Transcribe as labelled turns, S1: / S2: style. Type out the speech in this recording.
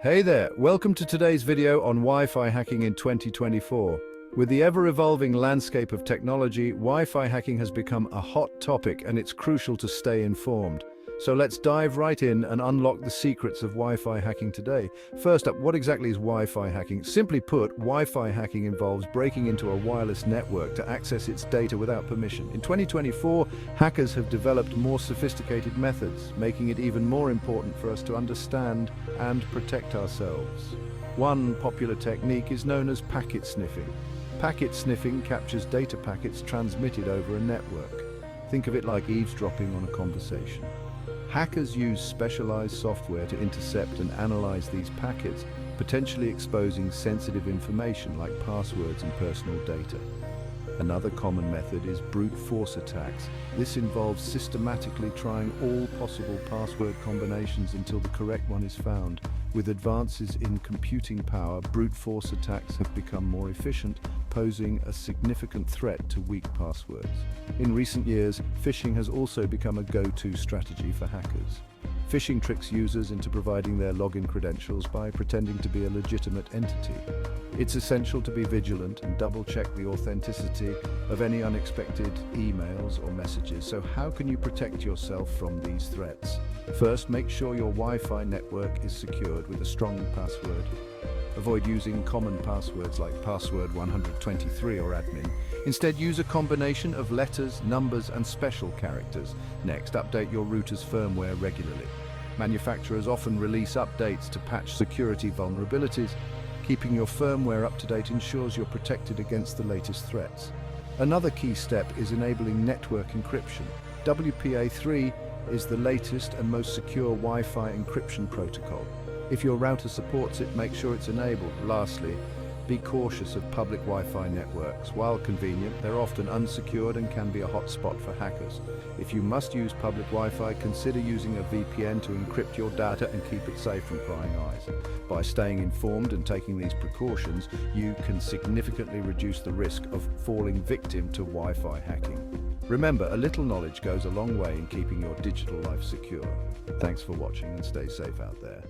S1: Hey there, welcome to today's video on Wi-Fi hacking in 2024. With the ever-evolving landscape of technology, Wi-Fi hacking has become a hot topic and it's crucial to stay informed. So let's dive right in and unlock the secrets of Wi-Fi hacking today. First up, what exactly is Wi-Fi hacking? Simply put, Wi-Fi hacking involves breaking into a wireless network to access its data without permission. In 2024, hackers have developed more sophisticated methods, making it even more important for us to understand and protect ourselves. One popular technique is known as packet sniffing. Packet sniffing captures data packets transmitted over a network. Think of it like eavesdropping on a conversation. Hackers use specialized software to intercept and analyze these packets, potentially exposing sensitive information like passwords and personal data. Another common method is brute force attacks. This involves systematically trying all possible password combinations until the correct one is found. With advances in computing power, brute force attacks have become more efficient, posing a significant threat to weak passwords. In recent years, phishing has also become a go-to strategy for hackers. Phishing tricks users into providing their login credentials by pretending to be a legitimate entity. It's essential to be vigilant and double-check the authenticity of any unexpected emails or messages. So how can you protect yourself from these threats? First, make sure your Wi-Fi network is secured with a strong password. Avoid using common passwords like password 123 or admin. Instead, use a combination of letters, numbers, and special characters. Next, update your router's firmware regularly. Manufacturers often release updates to patch security vulnerabilities. Keeping your firmware up to date ensures you're protected against the latest threats. Another key step is enabling network encryption. WPA3 is the latest and most secure Wi-Fi encryption protocol. If your router supports it, make sure it's enabled. Lastly, be cautious of public Wi-Fi networks. While convenient, they're often unsecured and can be a hotspot for hackers. If you must use public Wi-Fi, consider using a VPN to encrypt your data and keep it safe from prying eyes. By staying informed and taking these precautions, you can significantly reduce the risk of falling victim to Wi-Fi hacking. Remember, a little knowledge goes a long way in keeping your digital life secure. Thanks for watching and stay safe out there.